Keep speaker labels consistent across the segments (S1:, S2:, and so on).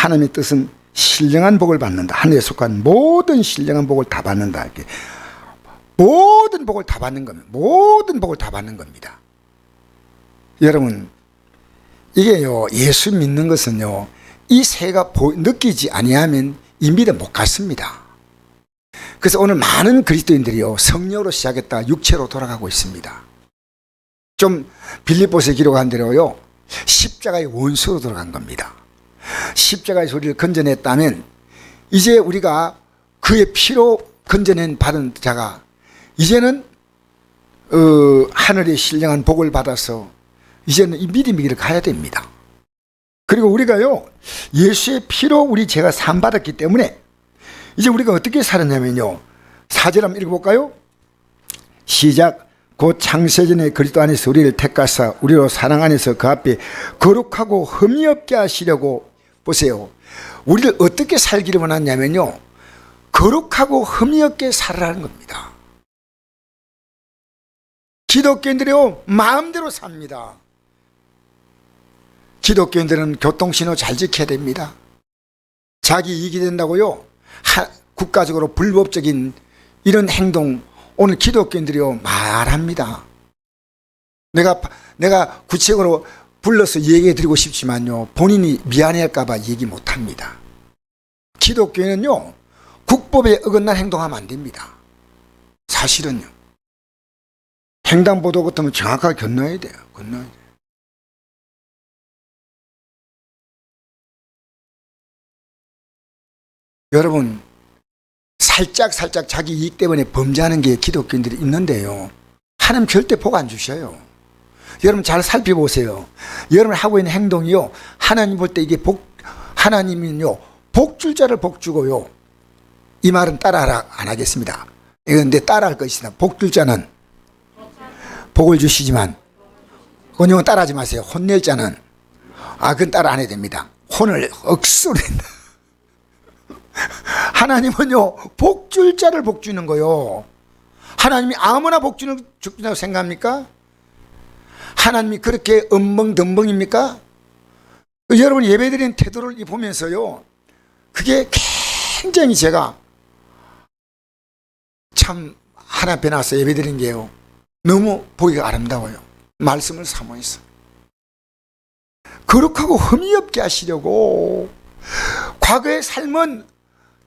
S1: 하나님의 뜻은 신령한 복을 받는다. 하늘에 속한 모든 신령한 복을 다 받는다. 이렇게 모든 복을 다 받는 겁니다. 모든 복을 다 받는 겁니다. 여러분, 이게요, 예수 믿는 것은요, 이 새가 느끼지 아니하면 이 믿음 못 갔습니다. 그래서 오늘 많은 그리스도인들이요, 성령으로 시작했다 육체로 돌아가고 있습니다. 좀 빌립보서에 기록한 대로요, 십자가의 원수로 돌아간 겁니다. 십자가의 소리를 건져냈다면 이제 우리가 그의 피로 건져낸 받은 자가 이제는 하늘의 신령한 복을 받아서 이제는 이 믿음의 길을 가야 됩니다. 그리고 우리가요, 예수의 피로 우리 죄가 사함받았기 때문에 이제 우리가 어떻게 살았냐면요, 4절 한번 읽어볼까요? 시작. 곧 창세전에 그리스도 안에서 우리를 택하사 우리로 사랑 안에서 그 앞에 거룩하고 흠이 없게 하시려고. 보세요, 우리를 어떻게 살기를 원하냐면요, 거룩하고 흠이 없게 살아라는 겁니다. 기독교인들이요, 마음대로 삽니다. 기독교인들은 교통신호 잘 지켜야 됩니다. 자기 이익이 된다고요, 국가적으로 불법적인 이런 행동 오늘 기독교인들이요 말합니다. 내가 구체적으로 불러서 얘기해 드리고 싶지만요, 본인이 미안해할까 봐 얘기 못합니다. 기독교인은요, 국법에 어긋난 행동하면 안 됩니다. 사실은요, 횡단보도 같으면 정확하게 건너야 돼요. 건너야 돼요. 여러분, 살짝 자기 이익 때문에 범죄하는 게 기독교인들이 있는데요, 하나님 절대 복 안 주셔요. 여러분 잘 살펴보세요. 여러분 하고 있는 행동이요, 하나님 볼 때 이게 하나님은요, 복 줄 자를 복 주고요, 이 말은 따라 안 하겠습니다. 그런데 따라할 것이다. 복 줄 자는 복을 주시지만, 그건 따라하지 마세요. 혼낼 자는, 그건 따라 안 해야 됩니다. 혼을 억수로 낸다. 하나님은요, 복 줄 자를 복 주는 거요. 하나님이 아무나 복 준다고 생각합니까? 하나님이 그렇게 덤벙입니까? 여러분 예배드리는 태도를 보면서요, 그게 굉장히 제가 참 하나 앞에 나와서 예배드린 게요, 너무 보기가 아름다워요. 말씀을 사모해서 거룩하고 흠이 없게 하시려고. 과거의 삶은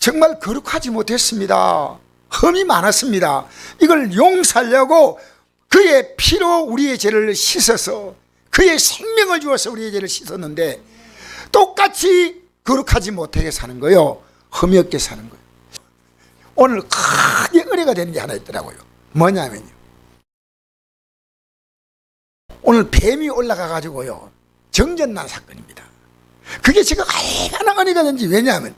S1: 정말 거룩하지 못했습니다. 흠이 많았습니다. 이걸 용서하려고 그의 피로 우리의 죄를 씻어서, 그의 생명을 주어서 우리의 죄를 씻었는데 똑같이 거룩하지 못하게 사는 거예요. 흠이 없게 사는 거예요. 오늘 크게 은혜가 되는 게 하나 있더라고요. 뭐냐면요, 오늘 뱀이 올라가 가지고요, 정전난 사건입니다. 그게 제가 얼마나 은혜가 되는지. 왜냐하면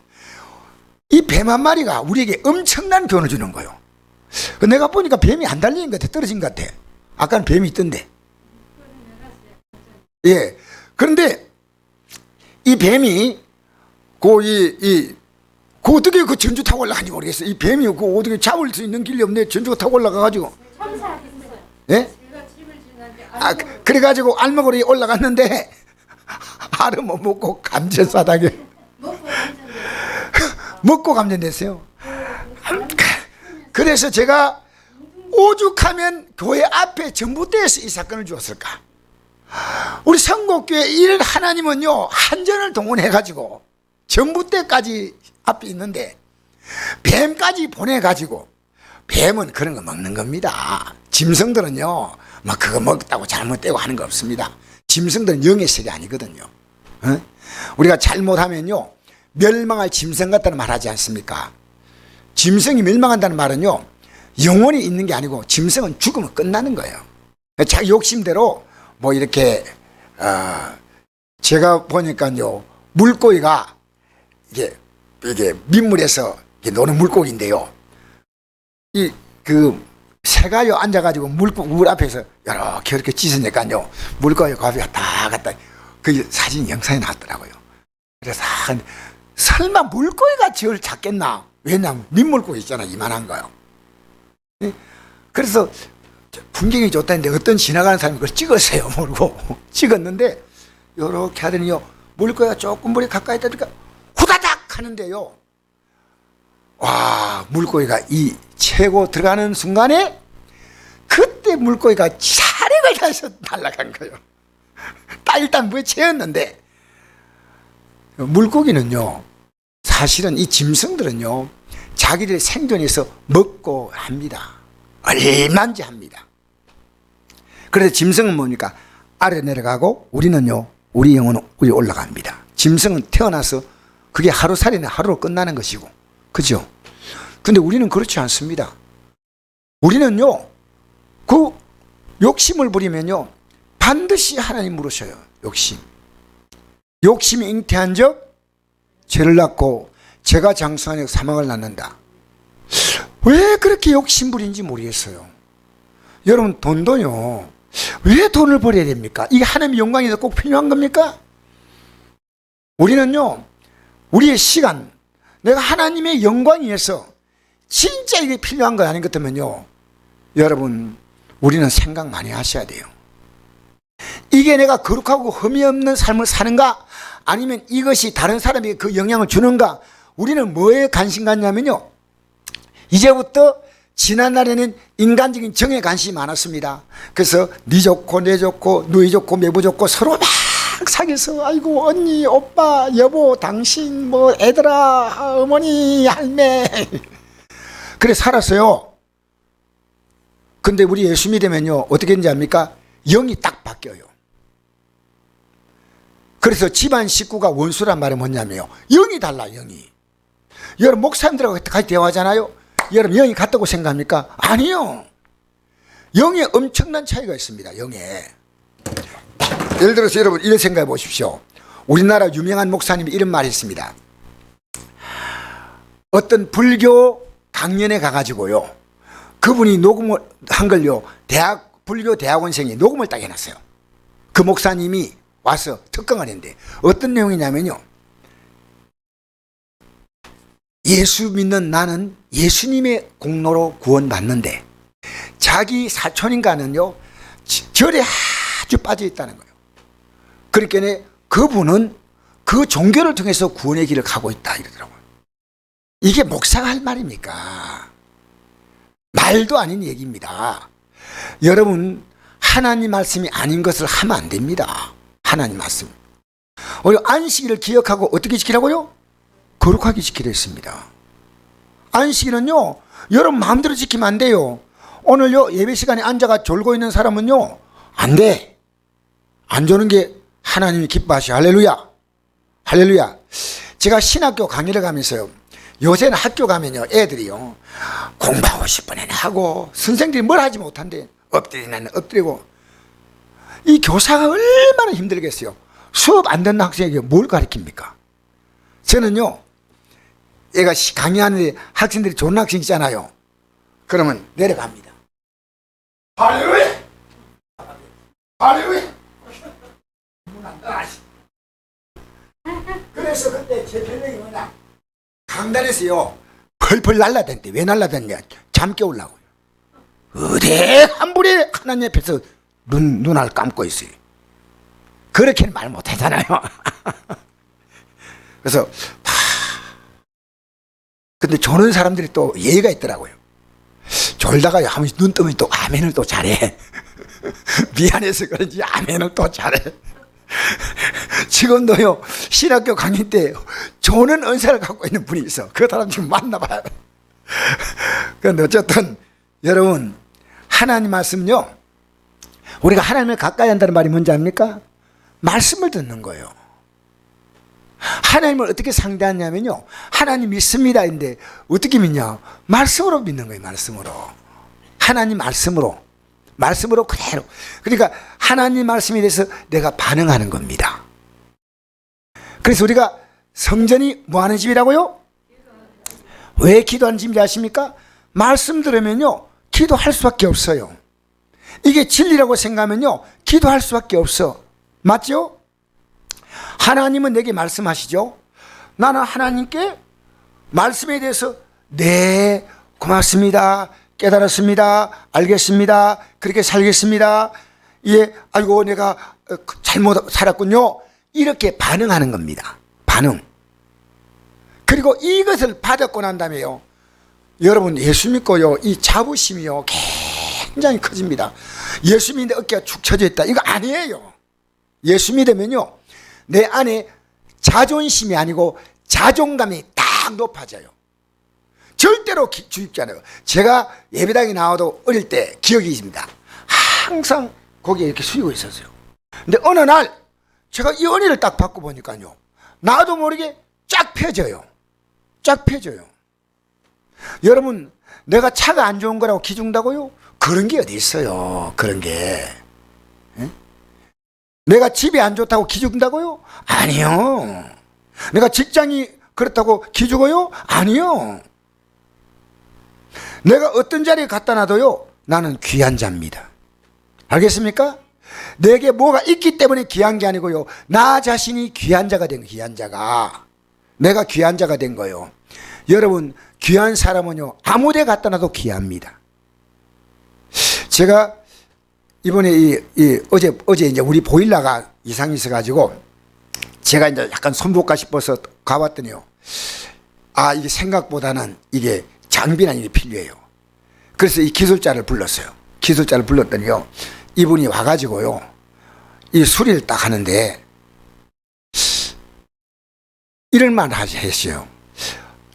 S1: 이 뱀 한 마리가 우리에게 엄청난 교훈을 주는 거예요. 내가 보니까 뱀이 안 달리는 것 같아. 떨어진 것 같아. 아까는 뱀이 있던데. 예. 그런데 이 뱀이 어떻게 그 전주 타고 올라가는지 모르겠어요. 이 뱀이 어떻게 잡을 수 있는 길이 없네. 전주가 타고 올라가가지고. 예? 그래가지고 알먹으로 올라갔는데 알은 못 먹고 감전사닥에 먹고 감전됐어요. 그래서 제가 오죽하면 교회 앞에 전봇대에서 이 사건을 주었을까. 우리 성곡교회 일 하나님은요, 한전을 동원해가지고 전봇대까지 앞에 있는데 뱀까지 보내가지고, 뱀은 그런 거 먹는 겁니다. 짐승들은요, 막 그거 먹었다고 잘못되고 하는 거 없습니다. 짐승들은 영의 색이 아니거든요. 우리가 잘못하면요, 멸망할 짐승 같다는 말 하지 않습니까? 짐승이 멸망한다는 말은요, 영원히 있는 게 아니고 짐승은 죽으면 끝나는 거예요. 자기 욕심대로 뭐 이렇게 제가 보니까요, 물고기가 이게 민물에서 노는 물고기인데요, 새가요 앉아가지고 물 앞에서 이렇게 찢으니까요, 물고기 가비가 다 갔다. 그 사진 영상에 나왔더라고요. 그래서 설마 물고기가 저를 잡겠나? 왜냐하면 민물고기 있잖아, 이만한 거요. 그래서 풍경이 좋다는데 어떤 지나가는 사람이 그걸 찍었어요. 모르고 찍었는데 이렇게 하더니요, 물고기가 조금 물에 가까이 있다니까 하는데요. 와, 물고기가 이 채고 들어가는 순간에 그때 물고기가 차례가 돼서 날아간 거예요. 일단 물에 채였는데, 물고기는요, 사실은 이 짐승들은요, 자기들 생존해서 먹고 합니다. 얼마든지 합니다. 그래서 짐승은 뭡니까? 아래 내려가고 우리는요, 우리 영혼은 위에 올라갑니다. 짐승은 태어나서 그게 하루살이나 하루로 끝나는 것이고, 그죠? 근데 우리는 그렇지 않습니다. 우리는요, 그 욕심을 부리면요, 반드시 하나님 물으셔요. 욕심이 잉태한 적 죄를 낳고 죄가 장수하여 사망을 낳는다. 왜 그렇게 욕심 부린지 모르겠어요. 여러분, 돈도요, 왜 돈을 벌어야 됩니까? 이게 하나님의 영광에서 꼭 필요한 겁니까? 우리는요, 우리의 시간, 내가 하나님의 영광 위해서 진짜 이게 필요한 거 아닌 것 같으면요, 여러분, 우리는 생각 많이 하셔야 돼요. 이게 내가 거룩하고 흠이 없는 삶을 사는가? 아니면 이것이 다른 사람에게 그 영향을 주는가? 우리는 뭐에 관심 갖냐면요, 이제부터 지난날에는 인간적인 정에 관심이 많았습니다. 그래서 니 좋고 내 좋고 누이 좋고 매부 좋고 서로 막 사귀어서 아이고 언니 오빠 여보 당신 뭐 애들아 어머니 할매 그래 살았어요. 근데 우리 예수 믿으면요, 어떻게 되는지 압니까? 영이 딱 바뀌어요. 그래서 집안 식구가 원수란 말은 뭐냐면요, 영이 달라. 영이. 여러분, 목사님들하고 같이 대화하잖아요. 여러분, 영이 같다고 생각합니까? 아니요. 영에 엄청난 차이가 있습니다. 영에. 예를 들어서 여러분 이런 생각해 보십시오. 우리나라 유명한 목사님이 이런 말이 있습니다. 어떤 불교 강연에 가가지고요, 그분이 녹음을 한 걸요, 불교 대학원생이 녹음을 딱 해놨어요. 그 목사님이 와서 특강을 했는데 어떤 내용이냐면요, 예수 믿는 나는 예수님의 공로로 구원받는데 자기 사촌인가는요, 절에 아주 빠져 있다는 거예요. 그러니까 그분은 그 종교를 통해서 구원의 길을 가고 있다 이러더라고요. 이게 목사가 할 말입니까? 말도 아닌 얘기입니다. 여러분, 하나님 말씀이 아닌 것을 하면 안 됩니다. 하나님 말씀. 우리 안식일을 기억하고 어떻게 지키라고요? 거룩하게 지키려 했습니다. 안식일은요, 여러분 마음대로 지키면 안 돼요. 오늘요, 예배 시간에 앉아가 졸고 있는 사람은요, 안 돼. 안 조는 게 하나님이 기뻐하시오. 할렐루야. 할렐루야. 제가 신학교 강의를 가면서요, 요새는 학교 가면요, 애들이요, 공부하고 싶은 애는 하고 선생들이 뭘 하지 못한대. 엎드리는 엎드리고. 이 교사가 얼마나 힘들겠어요. 수업 안 듣는 학생에게 뭘 가르칩니까? 저는요, 얘가 강의하는데 학생들이 좋은 학생 있잖아요. 그러면 내려갑니다. 할렐루야! 할렐루야! 그래서 그때 제 별명이 뭐냐? 강단에서요, 펄펄 날라다녔대. 왜 날라다녔냐? 잠 깨우려고요. 어디 한 분이 하나님 앞에서 눈알 감고 있어요. 그렇게는 말 못하잖아요. 그래서 근데 조는 사람들이 또 예의가 있더라고요. 졸다가 한 번씩 눈 뜨면 또 아멘을 또 잘해. 미안해서 그런지 아멘을 또 잘해. 지금도요, 신학교 강의 때 조는 은사를 갖고 있는 분이 있어. 그 사람 지금 만나봐요. 그런데 어쨌든 여러분, 하나님 말씀요, 우리가 하나님을 가까이 한다는 말이 뭔지 압니까? 말씀을 듣는 거예요. 하나님을 어떻게 상대하냐면요, 하나님 믿습니다 인데 어떻게 믿냐? 말씀으로 믿는 거예요. 말씀으로. 하나님 말씀으로 그대로. 그러니까 하나님 말씀에 대해서 내가 반응하는 겁니다. 그래서 우리가 성전이 뭐 하는 집이라고요? 왜 기도하는 집인지 아십니까? 말씀 들으면요, 기도할 수밖에 없어요. 이게 진리라고 생각하면요, 기도할 수밖에 없어. 맞죠? 하나님은 내게 말씀하시죠. 나는 하나님께 말씀에 대해서 네, 고맙습니다, 깨달았습니다, 알겠습니다, 그렇게 살겠습니다, 예, 아이고 내가 잘못 살았군요, 이렇게 반응하는 겁니다. 반응. 그리고 이것을 받았고 난 다음에요, 여러분 예수 믿고요, 이 자부심이요 굉장히 커집니다. 예수 믿는데 어깨가 축 처져 있다, 이거 아니에요. 예수 믿으면요, 내 안에 자존심이 아니고 자존감이 딱 높아져요. 절대로 주입지 않아요. 제가 예배당에 나와도 어릴 때 기억이 있습니다. 항상 거기에 이렇게 숙이고 있었어요. 근데 어느 날 제가 이 은혜를 딱 받고 보니까요, 나도 모르게 쫙 펴져요. 쫙 펴져요. 여러분, 내가 차가 안 좋은 거라고 기죽는다고요? 그런 게 어디 있어요. 그런 게. 에? 내가 집이 안 좋다고 기죽는다고요? 아니요. 내가 직장이 그렇다고 기죽어요? 아니요. 내가 어떤 자리에 갖다 놔도요, 나는 귀한 자입니다. 알겠습니까? 내게 뭐가 있기 때문에 귀한 게 아니고요, 나 자신이 귀한 자가 된 거예요. 귀한 자가. 내가 귀한 자가 된 거예요. 여러분, 귀한 사람은요, 아무 데 갖다 놔도 귀합니다. 제가 이번에 어제 이제 우리 보일러가 이상이 있어가지고 제가 이제 약간 손볼까 싶어서 가봤더니요, 아, 이게 생각보다는 이게 장비나 일이 필요해요. 그래서 이 기술자를 불렀어요. 기술자를 불렀더니요, 이분이 와가지고요, 이 수리를 딱 하는데 이런 말 하셨어요.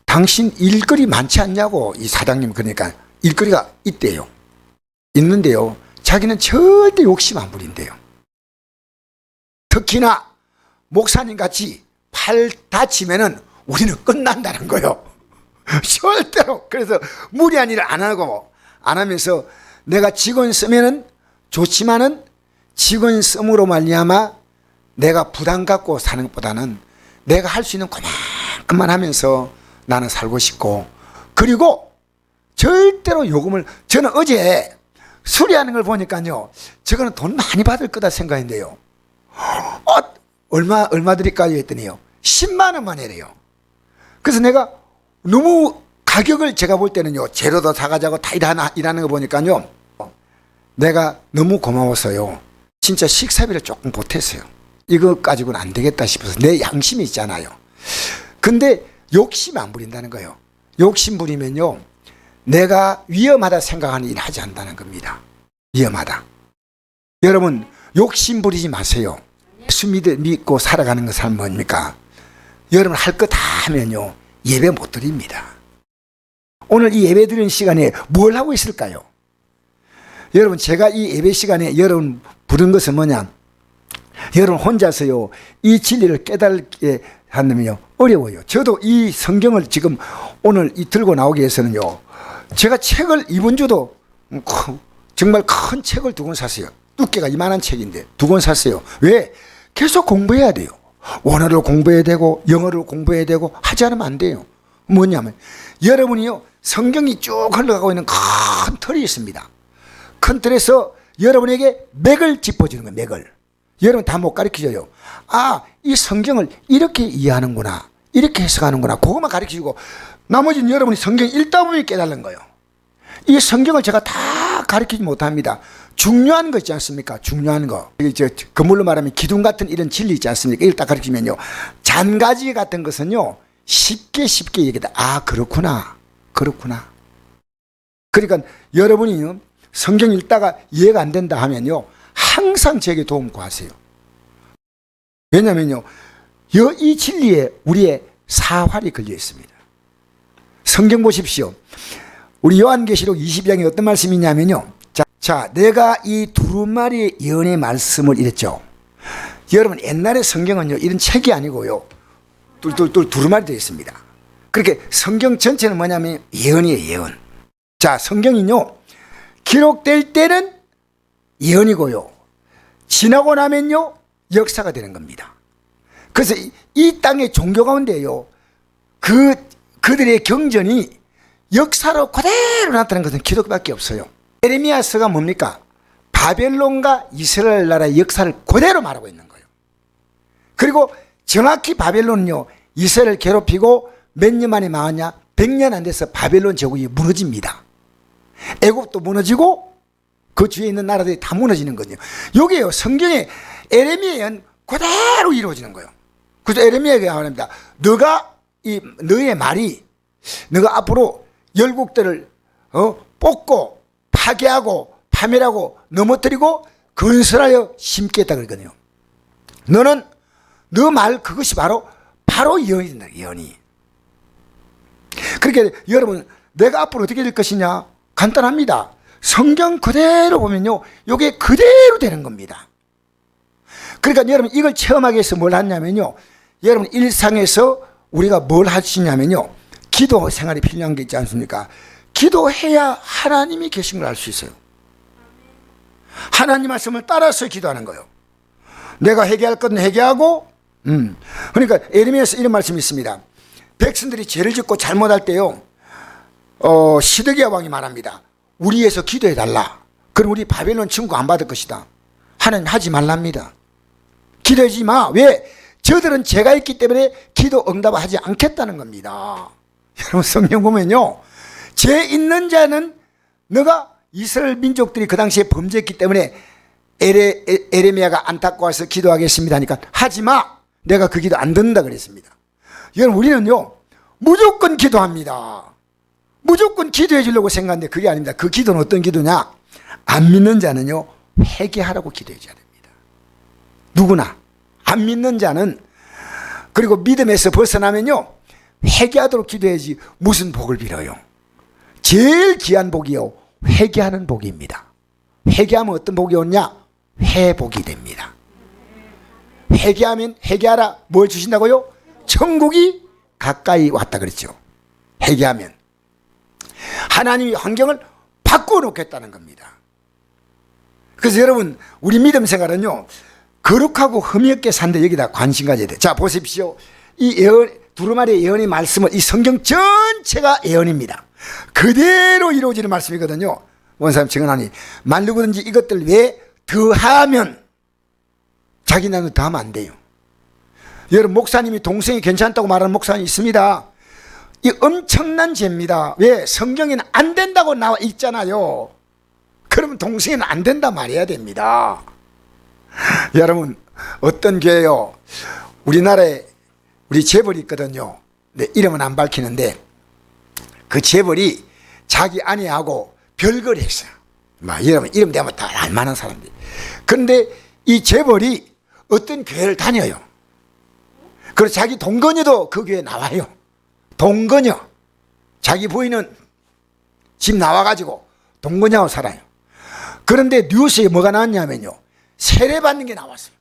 S1: 당신 일거리 많지 않냐고. 이 사장님, 그러니까 일거리가 있대요. 있는데요, 자기는 절대 욕심 안 부린대요. 특히나 목사님 같이 팔 다치면은 우리는 끝난다는 거예요. 절대로. 그래서 무리한 일을 안 하면서 내가 직원 쓰면은 좋지만은 직원 씀으로 말미암아 내가 부담 갖고 사는 것보다는 내가 할 수 있는 그만큼만 하면서 나는 살고 싶고, 그리고 절대로 요금을, 저는 어제 수리하는 걸 보니까요, 저거는 돈 많이 받을 거다 생각했는데요, 얼마 드릴까요 했더니요, 10만 원만 해래요. 그래서 내가 너무 가격을, 제가 볼 때는요, 재료도 사가자고 다 일하는 거 보니까요, 내가 너무 고마워서요, 진짜 식사비를 조금 보탰어요. 이거 가지고는 안 되겠다 싶어서. 내 양심이 있잖아요. 근데 욕심 안 부린다는 거예요. 욕심 부리면요, 내가 위험하다 생각하는 일 하지 않는다는 겁니다. 위험하다. 여러분, 욕심 부리지 마세요. 예수 믿고 살아가는 것은 뭡니까? 여러분, 할 거 다 하면요, 예배 못 드립니다. 오늘 이 예배 드리는 시간에 뭘 하고 있을까요? 여러분, 제가 이 예배 시간에 여러분 부른 것은 뭐냐? 여러분 혼자서요, 이 진리를 깨닫게 하려면요, 어려워요. 저도 이 성경을 지금 오늘 들고 나오기 위해서는요, 제가 책을 이번 주도 정말 큰 책을 2권 샀어요. 두께가 이만한 책인데 2권 샀어요. 왜? 계속 공부해야 돼요. 원어를 공부해야 되고 영어를 공부해야 되고 하지 않으면 안 돼요. 뭐냐면 여러분이요, 성경이 쭉 흘러가고 있는 큰 틀이 있습니다. 큰 틀에서 여러분에게 맥을 짚어주는 거예요. 맥을. 여러분 다 못 가르쳐줘요. 아, 이 성경을 이렇게 이해하는구나, 이렇게 해석하는구나, 그것만 가르쳐주고 나머지는 여러분이 성경 읽다 보면 깨달는 거예요. 이 성경을 제가 다 가르치지 못합니다. 중요한 거 있지 않습니까? 중요한 거. 그물로 말하면 기둥 같은 이런 진리 있지 않습니까? 이걸 딱 가르치면요, 잔가지 같은 것은요, 쉽게 얘기다. 아, 그렇구나. 그러니까 여러분이 성경 읽다가 이해가 안 된다 하면요, 항상 제게 도움 구하세요. 왜냐면요, 이 진리에 우리의 사활이 걸려 있습니다. 성경 보십시오. 우리 요한계시록 22장에 어떤 말씀이 있냐면요, 자, 내가 이 두루마리 예언의 말씀을 이랬죠. 여러분, 옛날에 성경은요, 이런 책이 아니고요, 똘똘똘 두루마리 되어 있습니다. 그렇게 성경 전체는 뭐냐면 예언이에요, 예언. 자, 성경은요, 기록될 때는 예언이고요, 지나고 나면요, 역사가 되는 겁니다. 그래서 이 땅의 종교 가운데요, 그들의 경전이 역사로 그대로 나타나는 것은 기독밖에 없어요. 예레미야서가 뭡니까? 바벨론과 이스라엘 나라의 역사를 그대로 말하고 있는 거예요. 그리고 정확히 바벨론은요, 이스라엘을 괴롭히고 몇 년 만에 망하냐? 100년 안 돼서 바벨론 제국이 무너집니다. 애굽도 무너지고 그 주위에 있는 나라들이 다 무너지는 거죠. 여기에요, 성경에 에레미야는 그대로 이루어지는 거예요. 그래서 에레미야가 말합니다. 너가 이 너의 말이 너가 앞으로 열국들을 뽑고 파괴하고 파멸하고 넘어뜨리고 건설하여 심겠다 그러거든요. 너는 너 말 그것이 바로 예언이 된다. 예언이. 그러니까 여러분 내가 앞으로 어떻게 될 것이냐 간단합니다. 성경 그대로 보면요 이게 그대로 되는 겁니다. 그러니까 여러분 이걸 체험하기 위해서 뭘 하냐면요, 여러분 일상에서 우리가 뭘 하시냐면요, 기도 생활이 필요한 게 있지 않습니까? 기도해야 하나님이 계신 걸 알 수 있어요. 하나님 말씀을 따라서 기도하는 거예요. 내가 회개할 건 회개하고, 그러니까 예레미야에서 이런 말씀이 있습니다. 백성들이 죄를 짓고 잘못할 때요, 시드기야 왕이 말합니다. 우리 위해서 기도해 달라. 그럼 우리 바벨론 침공 안 받을 것이다. 하나님 하지 말랍니다. 기도하지 마. 왜? 저들은 죄가 있기 때문에 기도 응답을 하지 않겠다는 겁니다. 여러분 성경 보면요, 죄 있는 자는 너가 이스라엘 민족들이 그 당시에 범죄했기 때문에 에레미야가 안타까워서 기도하겠습니다 하니까 하지 마. 내가 그 기도 안 듣는다 그랬습니다. 여러분 우리는요 무조건 기도합니다. 무조건 기도해 주려고 생각하는데 그게 아닙니다. 그 기도는 어떤 기도냐? 안 믿는 자는요 회개하라고 기도해 줘야 됩니다. 누구나 안 믿는 자는, 그리고 믿음에서 벗어나면요 회개하도록 기도해야지 무슨 복을 빌어요. 제일 귀한 복이요 회개하는 복입니다. 회개하면 어떤 복이 오냐? 회복이 됩니다. 회개하면, 회개하라 뭘 주신다고요? 천국이 가까이 왔다 그랬죠. 회개하면 하나님이 환경을 바꾸어 놓겠다는 겁니다. 그래서 여러분 우리 믿음 생활은요 거룩하고 흠이 없게 산다, 여기다 관심 가져야 돼. 자 보십시오. 이 예언, 두루마리 예언의 말씀은 이 성경 전체가 예언입니다. 그대로 이루어지는 말씀이거든요. 원사님 증언하니 말르고든지 이것들 외에 더하면, 자기 나는 더하면 안 돼요. 여러분 목사님이 동생이 괜찮다고 말하는 목사님이 있습니다. 이 엄청난 죄입니다. 왜? 성경에는 안 된다고 나와 있잖아요. 그러면 동생은 안 된다 말해야 됩니다. 여러분 어떤 교회요, 우리나라에 우리 재벌이 있거든요. 네, 이름은 안 밝히는데 그 재벌이 자기 아내하고 별거를 했어요. 여러분 이름 대면 다 알만한 사람들. 그런데 이 재벌이 어떤 교회를 다녀요. 그리고 자기 동거녀도 그 교회에 나와요. 동거녀. 자기 부인은 집 나와가지고 동거녀하고 살아요. 그런데 뉴스에 뭐가 나왔냐면요, 세례받는 게 나왔어요.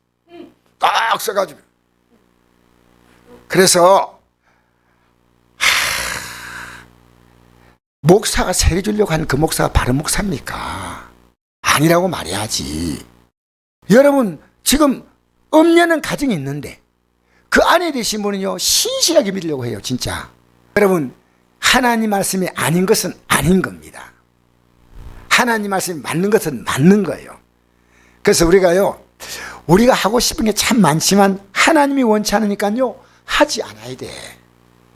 S1: 딱 써가지고. 그래서 목사가 세례 주려고 하는 그 목사가 바른 목사입니까? 아니라고 말해야지. 여러분 지금 음녀는 가정이 있는데 그 아내 되신 분은요 신실하게 믿으려고 해요. 진짜 여러분 하나님 말씀이 아닌 것은 아닌 겁니다. 하나님 말씀이 맞는 것은 맞는 거예요. 그래서 우리가 하고 싶은 게 참 많지만 하나님이 원치 않으니까요 하지 않아야 돼.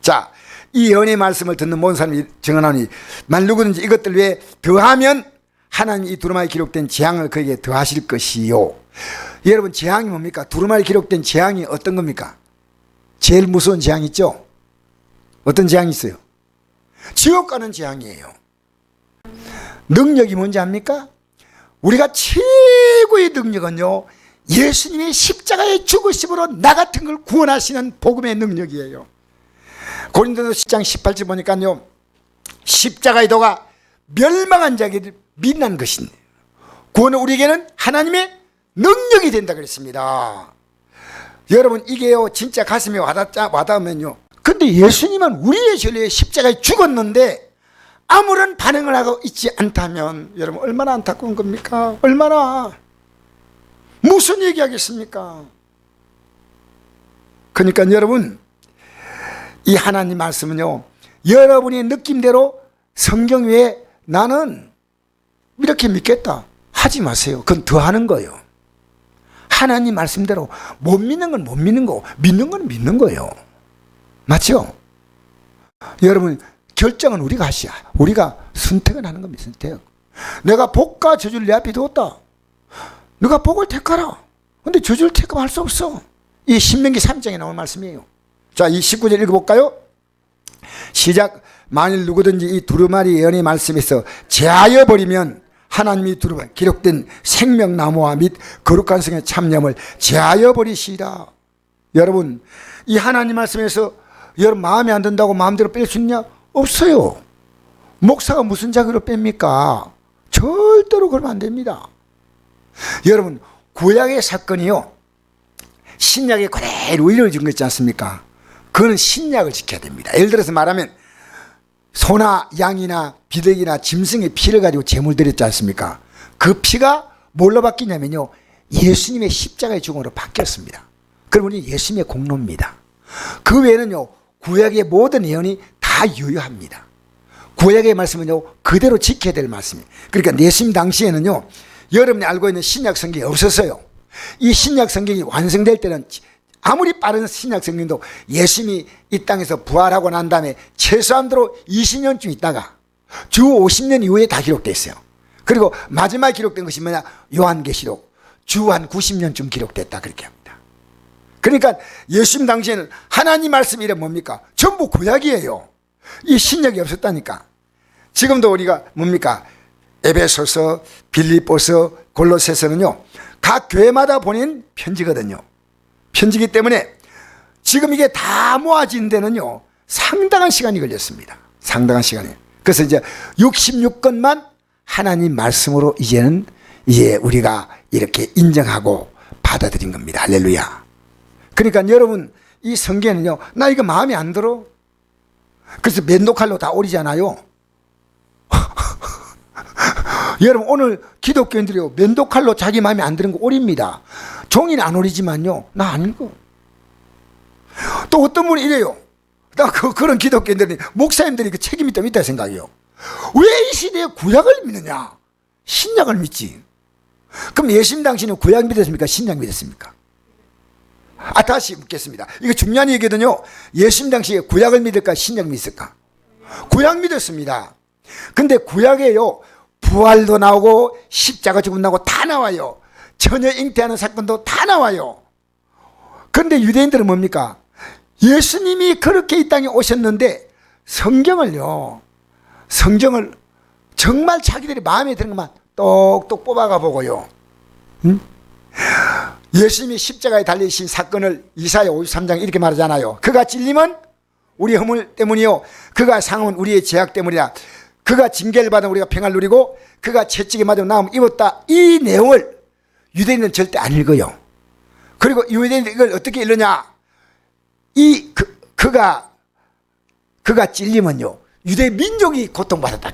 S1: 자, 이 예언의 말씀을 듣는 모든 사람이 증언하니 만 누구든지 이것들 외에 더하면 하나님 이 두루마리에 기록된 재앙을 그에게 더하실 것이요. 여러분 재앙이 뭡니까? 두루마리에 기록된 재앙이 어떤 겁니까? 제일 무서운 재앙 있죠? 어떤 재앙이 있어요? 지옥 가는 재앙이에요. 능력이 뭔지 압니까? 우리가 최고의 능력은요 예수님의 십자가의 죽으심으로 나 같은 걸 구원하시는 복음의 능력이에요. 고린도서 10장 18절 보니까요 십자가의 도가 멸망한 자에게 빛난 것인데 구원은 우리에게는 하나님의 능력이 된다 그랬습니다. 여러분 이게요 진짜 가슴에 와닿으면요, 근데 예수님은 우리의 죄를 십자가에 죽었는데 아무런 반응을 하고 있지 않다면 여러분 얼마나 안타까운 겁니까? 얼마나 무슨 얘기하겠습니까? 그러니까 여러분 이 하나님 말씀은요 여러분의 느낌대로 성경 외에 나는 이렇게 믿겠다 하지 마세요. 그건 더하는 거예요. 하나님 말씀대로 못 믿는 건 못 믿는 거고 믿는 건 믿는 거예요. 맞죠? 여러분 결정은 우리가 하시야. 우리가 선택은 하는 겁니다. 선택. 내가 복과 저주를 내 앞에 두었다. 네가 복을 택하라. 근데 저주를 택하면 할 수 없어. 이 신명기 3장에 나온 말씀이에요. 자, 이 19절 읽어볼까요? 시작. 만일 누구든지 이 두루마리 예언의 말씀에서 제하여 버리면 하나님이 두루마리 기록된 생명나무와 및 거룩한 성의 참념을 제하여 버리시리라. 여러분, 이 하나님 말씀에서 여러분 마음에 안 든다고 마음대로 뺄 수 있냐? 없어요. 목사가 무슨 자격으로 뺍니까? 절대로 그러면 안 됩니다. 여러분, 구약의 사건이요, 신약에 그대로 이루어진 거 있지 않습니까? 그거는 신약을 지켜야 됩니다. 예를 들어서 말하면 소나 양이나 비둘기나 짐승의 피를 가지고 제물 드렸지 않습니까? 그 피가 뭘로 바뀌냐면요, 예수님의 십자가의 죽음으로 바뀌었습니다. 그러면 예수님의 공로입니다. 그 외에는요, 구약의 모든 예언이 다 유효합니다. 구약의 말씀은요, 그대로 지켜야 될 말씀이에요. 그러니까 예수님 당시에는요, 여러분이 알고 있는 신약 성경이 없었어요. 이 신약 성경이 완성될 때는 아무리 빠른 신약 성경도 예수님이 이 땅에서 부활하고 난 다음에 최소한으로 20년쯤 있다가 주 50년 이후에 다 기록되어 있어요. 그리고 마지막 기록된 것이 뭐냐? 요한계시록 주 한 90년쯤 기록됐다, 그렇게 합니다. 그러니까 예수님 당시에는 하나님 말씀이 뭡니까? 전부 구약이에요. 이 신약이 없었다니까. 지금도 우리가 뭡니까? 에베소서, 빌립보서, 골로새서는요, 각 교회마다 보낸 편지거든요. 편지기 때문에 지금 이게 다 모아진 데는요, 상당한 시간이 걸렸습니다. 상당한 시간이. 그래서 이제 66권만 하나님 말씀으로 이제는 이제 우리가 이렇게 인정하고 받아들인 겁니다. 할렐루야. 그러니까 여러분, 이 성경은요, 나 이거 마음에 안 들어. 그래서 면도칼로 다 오리잖아요. 여러분, 오늘 기독교인들이요, 면도칼로 자기 마음에 안 드는 거 오립니다. 종이는 안 오리지만요, 나 안 읽어. 또 어떤 분이 이래요. 나 그런 기독교인들이, 목사님들이 그 책임이 좀 있다 생각해요. 왜 이 시대에 구약을 믿느냐? 신약을 믿지. 그럼 예수님 당시는 구약 믿었습니까? 신약 믿었습니까? 다시 묻겠습니다. 이거 중요한 얘기거든요. 예수님 당시에 구약을 믿을까, 신약 믿을까? 구약 믿었습니다. 근데 구약에요, 부활도 나오고 십자가 죽음 나오고 다 나와요. 처녀 잉태하는 사건도 다 나와요. 그런데 유대인들은 뭡니까? 예수님이 그렇게 이 땅에 오셨는데 성경을 정말 자기들이 마음에 드는 것만 똑똑 뽑아가 보고요, 응? 예수님이 십자가에 달리신 사건을 이사야 53장 이렇게 말하잖아요. 그가 찔림은 우리 허물 때문이요, 그가 상함은 우리의 죄악 때문이라. 그가 징계를 받아 우리가 평안을 누리고 그가 채찍에 맞아 나음 입었다. 이 내용을 유대인은 절대 안 읽어요. 그리고 유대인은 이걸 어떻게 읽느냐? 그가 찔리면요, 유대 민족이 고통받았다.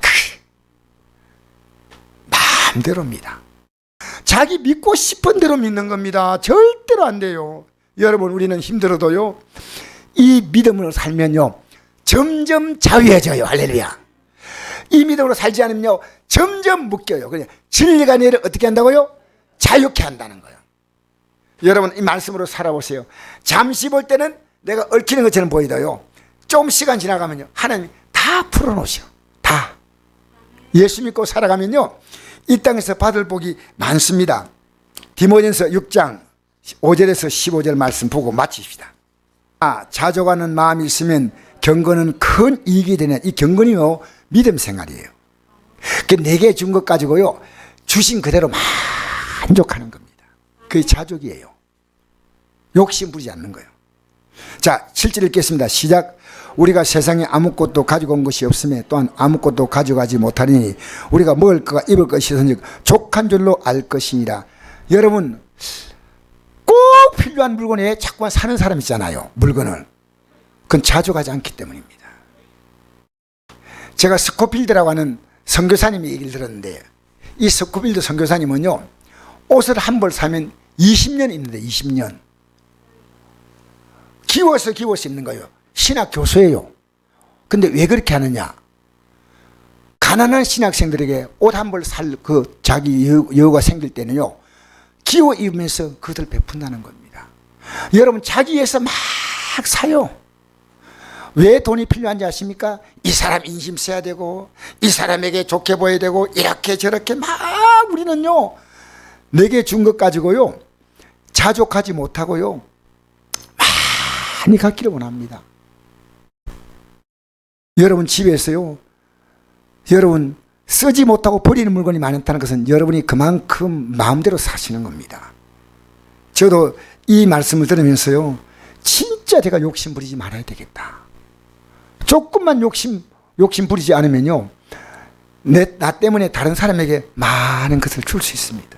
S1: 마음대로입니다. 자기 믿고 싶은 대로 믿는 겁니다. 절대로 안 돼요. 여러분, 우리는 힘들어도요, 이 믿음으로 살면요, 점점 자유해져요. 할렐루야. 이 믿음으로 살지 않으면요, 점점 묶여요. 그냥 진리가 너를 어떻게 한다고요? 자유케 한다는 거예요. 여러분, 이 말씀으로 살아보세요. 잠시 볼 때는 내가 얽히는 것처럼 보이더요, 좀 시간 지나가면요, 하나님이 다 풀어놓으셔. 다. 예수 믿고 살아가면요, 이 땅에서 받을 복이 많습니다. 디모데전서 6장 5절에서 15절 말씀 보고 마칩시다. 자족하는 마음이 있으면 경건은 큰 이익이 되는, 이 경건이요, 믿음 생활이에요. 내게 준 것 가지고요, 주신 그대로 만족하는 겁니다. 그게 자족이에요. 욕심 부리지 않는 거예요. 자, 7절 읽겠습니다. 시작. 우리가 세상에 아무것도 가지고 온 것이 없으며 또한 아무것도 가져가지 못하리니 우리가 먹을 것과 입을 것이든지 족한 줄로 알 것이니라. 여러분, 꼭 필요한 물건에 자꾸만 사는 사람 있잖아요. 물건을. 그건 자족하지 않기 때문입니다. 제가 스코필드라고 하는 선교사님의 얘기를 들었는데, 이 스코필드 선교사님은요, 옷을 한 벌 사면 20년 입는데, 20년. 기워서 입는 거예요. 신학 교수예요. 근데 왜 그렇게 하느냐? 가난한 신학생들에게 옷 한 벌 살 자기 여유가 생길 때는요, 기워 입으면서 그것을 베푼다는 겁니다. 여러분, 자기에서 막 사요. 왜 돈이 필요한지 아십니까? 이 사람 인심 써야 되고, 이 사람에게 좋게 보여야 되고, 이렇게 저렇게 막 우리는요, 내게 준 것 가지고요, 자족하지 못하고요, 많이 갖기를 원합니다. 여러분 집에서요, 여러분 쓰지 못하고 버리는 물건이 많다는 것은 여러분이 그만큼 마음대로 사시는 겁니다. 저도 이 말씀을 들으면서요, 진짜 제가 욕심 부리지 말아야 되겠다. 조금만 욕심 부리지 않으면요, 나 때문에 다른 사람에게 많은 것을 줄 수 있습니다.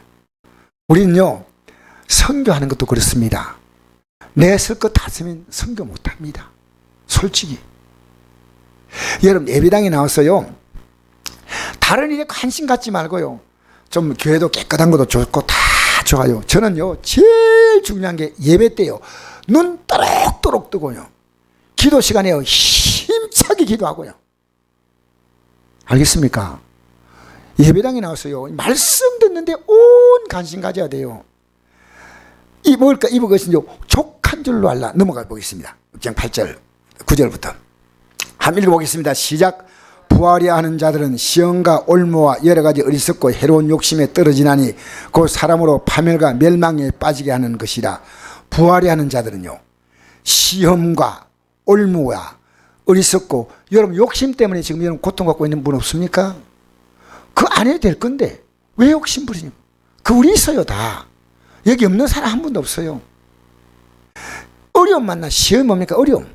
S1: 우리는요, 선교하는 것도 그렇습니다. 내 쓸 것 다 쓰면 선교 못합니다. 솔직히. 여러분 예배당에 나와서요, 다른 일에 관심 갖지 말고요, 좀 교회도 깨끗한 것도 좋고 다 좋아요. 저는요, 제일 중요한 게 예배 때요, 눈 또록또록 뜨고요, 기도 시간에요, 힘차게 기도하고요. 알겠습니까? 예배당에 나와서요, 말씀 듣는데 온 관심 가져야 돼요. 이 먹을까 입을 것은요, 족한 줄로 알라. 넘어가 보겠습니다. 6장 8절 9절부터 한번 읽어보겠습니다. 시작. 부하려 하는 자들은 시험과 올무와 여러 가지 어리석고 해로운 욕심에 떨어지나니 곧 사람으로 파멸과 멸망에 빠지게 하는 것이라. 부하려 하는 자들은요, 시험과 올무와 어리석고, 여러분 욕심 때문에 지금 여러분 고통받고 있는 분 없습니까? 그 안 해도 될 건데 왜 욕심 부리냐? 그 우리 있어요. 다 여기 없는 사람 한 분도 없어요. 어려움 만나. 시험 뭡니까? 어려움.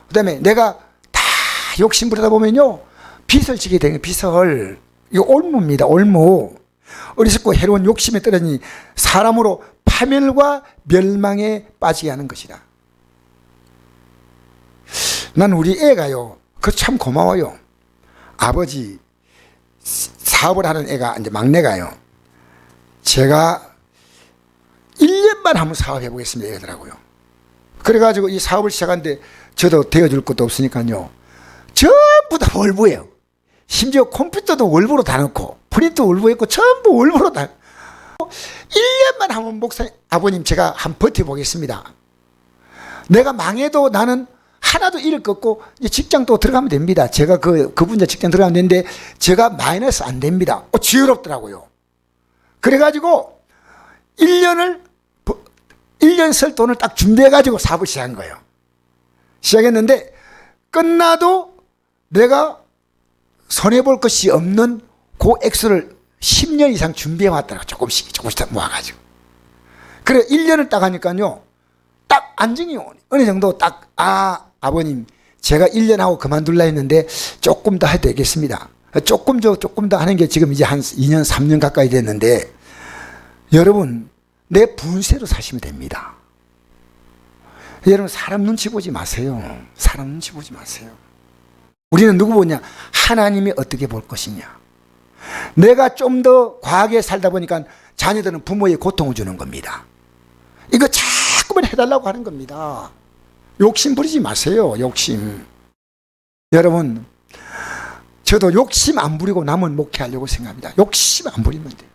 S1: 그 다음에 내가 다 욕심 부리다 보면요, 빚을 지게 되는 거예요. 빚을. 이거 올무입니다. 올무. 어리석고 해로운 욕심에 떨어지니 사람으로 파멸과 멸망에 빠지게 하는 것이다. 난 우리 애가요, 그 참 고마워요. 아버지 사업을 하는 애가 이제 막내가요, 제가 1년만 한번 사업해 보겠습니다 이러더라고요. 그래가지고 이 사업을 시작하는데 저도 대어줄 것도 없으니까요, 전부 다 월부예요. 심지어 컴퓨터도 월부로 다 넣고 프린터 월부 했고 전부 월부로 다. 1년만 한번 목사님, 아버님 제가 한번 버텨보겠습니다. 내가 망해도 나는 하나도 잃을 것 없고 직장 또 들어가면 됩니다. 제가 그분 직장 들어가면 되는데 제가 마이너스 안 됩니다. 지혜롭더라고요. 그래가지고 1년 쓸 돈을 딱 준비해가지고 사업을 시작한 거예요. 시작했는데 끝나도 내가 손해볼 것이 없는 그 액수를 10년 이상 준비해왔더라고요. 조금씩 모아가지고. 그래 1년을 딱 하니까요, 딱 안정이 어느 정도 딱, 아버님 제가 1년 하고 그만둘라 했는데 조금 더 해도 되겠습니다. 조금 더 하는 게 지금 이제 한 2년 3년 가까이 됐는데, 여러분 내 분세로 사시면 됩니다. 여러분 사람 눈치 보지 마세요. 사람 눈치 보지 마세요. 우리는 누구 보냐? 하나님이 어떻게 볼 것이냐. 내가 좀 더 과하게 살다 보니까 자녀들은 부모의 고통을 주는 겁니다. 이거 자꾸만 해달라고 하는 겁니다. 욕심 부리지 마세요. 욕심. 여러분 저도 욕심 안 부리고 남은 목회하려고 생각합니다. 욕심 안 부리면 돼요.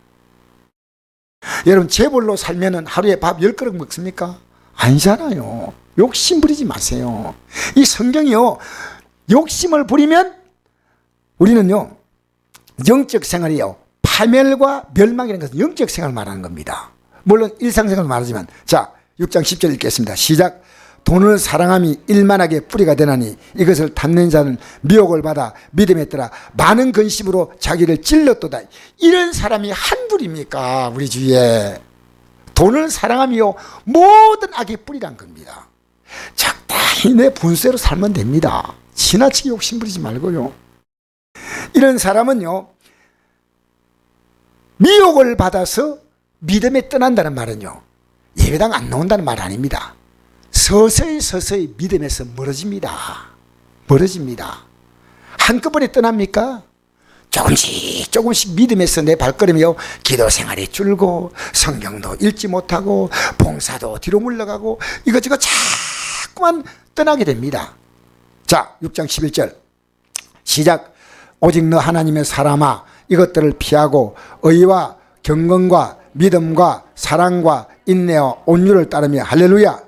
S1: 여러분 재벌로 살면은 하루에 밥 10그릇 먹습니까? 아니잖아요. 욕심 부리지 마세요. 이 성경이요, 욕심을 부리면 우리는요, 영적 생활이요, 파멸과 멸망이라는 것은 영적 생활을 말하는 겁니다. 물론 일상생활도 말하지만, 자 6장 10절 읽겠습니다. 시작. 돈을 사랑함이 일만하게 뿌리가 되나니 이것을 탐내는 자는 미혹을 받아 믿음에 따라 많은 근심으로 자기를 찔렀도다. 이런 사람이 한둘입니까? 우리 주위에. 돈을 사랑함이요 모든 악의 뿌리란 겁니다. 적당히 내 분세로 살면 됩니다. 지나치게 욕심 부리지 말고요. 이런 사람은요, 미혹을 받아서 믿음에 떠난다는 말은요, 예배당 안 나온다는 말 아닙니다. 서서히 믿음에서 멀어집니다. 한꺼번에 떠납니까? 조금씩 믿음에서 내 발걸음이요, 기도 생활이 줄고 성경도 읽지 못하고 봉사도 뒤로 물러가고 이것저것 자꾸만 떠나게 됩니다. 자 6장 11절 시작. 오직 너 하나님의 사람아 이것들을 피하고 의와 경건과 믿음과 사랑과 인내와 온유를 따르며 할렐루야.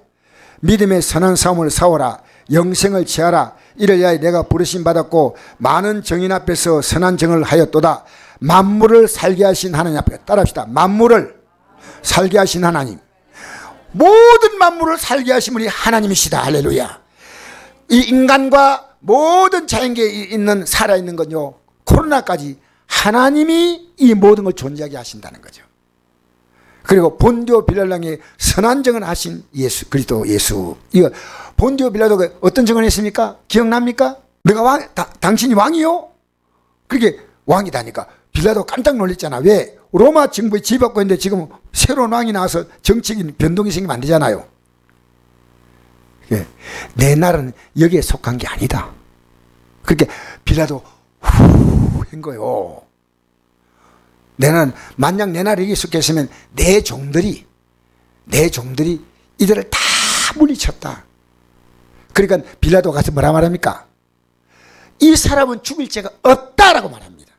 S1: 믿음의 선한 싸움을 싸워라. 영생을 취하라. 이를 위하여 내가 부르심 받았고 많은 정인 앞에서 선한 정을 하였도다. 만물을 살게 하신 하나님 앞에 따라합시다. 만물을 살게 하신 하나님. 모든 만물을 살게 하신 분이 하나님이시다. 할렐루야. 이 인간과 모든 자연계에 있는 살아있는 건요, 코로나까지 하나님이 이 모든 걸 존재하게 하신다는 거죠. 그리고 본디오 빌라도에게 선한 증언하신 예수, 그리스도 예수. 이거 본디오 빌라도가 어떤 증언했습니까? 기억납니까? 내가 당신이 왕이요? 그게 왕이다니까 빌라도 깜짝 놀랐잖아. 왜? 로마 정부에 지배받고 있는데 지금 새로운 왕이 나와서 정치적인 변동이 생기면 안 되잖아요. 내 나라는 여기에 속한 게 아니다. 그렇게 빌라도 후 한 거요. 내는 만약 내 나라 여기 속했으면 내 종들이 이들을 다 물리쳤다. 그러니까 빌라도 가서 뭐라 말합니까? 이 사람은 죽일 죄가 없다라고 말합니다.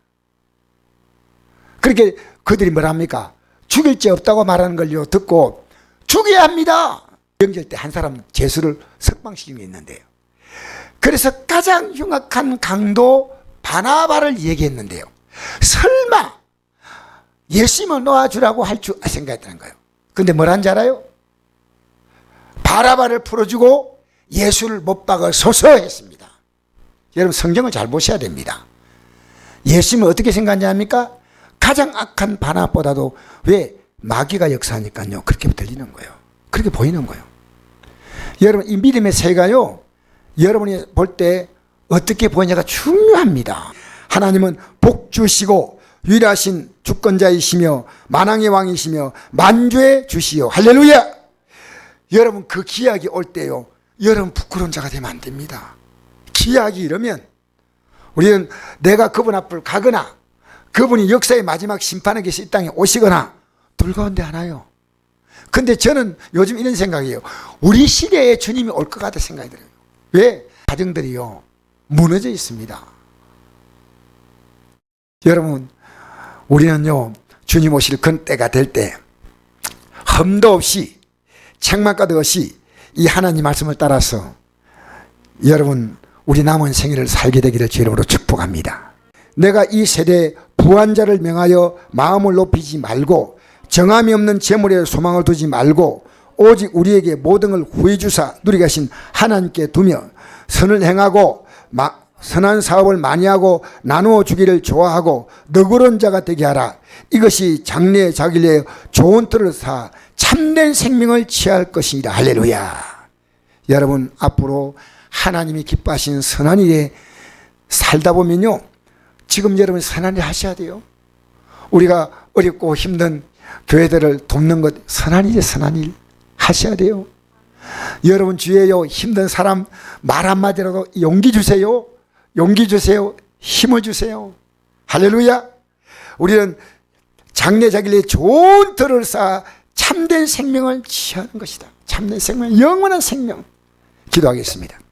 S1: 그렇게 그들이 뭐라 합니까? 죽일 죄 없다고 말하는 걸요 듣고 죽여야 합니다. 명절 때 한 사람 죄수를 석방시킨 게 있는데요. 그래서 가장 흉악한 강도 바나바를 얘기했는데요. 설마 예수님을 놓아주라고 할 줄 생각했다는 거예요. 근데 뭐라는 줄 알아요? 바나바를 풀어주고 예수를 못 박아서서 했습니다. 여러분 성경을 잘 보셔야 됩니다. 예수님은 어떻게 생각하냐 합니까? 가장 악한 바나바보다도 왜 마귀가 역사하니까요 그렇게 들리는 거예요. 그렇게 보이는 거예요. 여러분 이 믿음의 새가요 여러분이 볼 때 어떻게 보이냐가 중요합니다. 하나님은 복 주시고 유일하신 주권자이시며 만왕의 왕이시며 만주의 주시요. 할렐루야. 여러분 그 기약이 올 때요 여러분 부끄러운 자가 되면 안 됩니다. 기약이 이러면 우리는 내가 그분 앞을 가거나 그분이 역사의 마지막 심판에 계신 이 땅에 오시거나 둘 가운데 하나요. 근데 저는 요즘 이런 생각이에요. 우리 시대에 주님이 올 것 같다 생각이 들어요. 왜? 가정들이요 무너져 있습니다. 여러분 우리는요 주님 오실 그 때가 될 때 험도 없이 책망가도 없이 이 하나님 말씀을 따라서 여러분 우리 남은 생애를 살게 되기를 주님으로 축복합니다. 내가 이 세대에 부한 자를 명하여 마음을 높이지 말고 정함이 없는 재물에 소망을 두지 말고 오직 우리에게 모든 걸 후해 주사 누리게 하신 하나님께 두며 선을 행하고 선한 사업을 많이 하고 나누어 주기를 좋아하고 너그러운 자가 되게 하라. 이것이 장래에 자기를 좋은 틀을 사 참된 생명을 취할 것이니라. 할렐루야. 여러분 앞으로 하나님이 기뻐하시는 선한 일에 살다 보면요 지금 여러분 선한 일 하셔야 돼요. 우리가 어렵고 힘든 교회들을 돕는 것 선한 일에 선한 일 하셔야 돼요. 여러분 주위에요 힘든 사람 말 한마디라도 용기 주세요. 용기 주세요. 힘을 주세요. 할렐루야. 우리는 장래 자기의 좋은 들을 쌓아 참된 생명을 취하는 것이다. 참된 생명, 영원한 생명. 기도하겠습니다.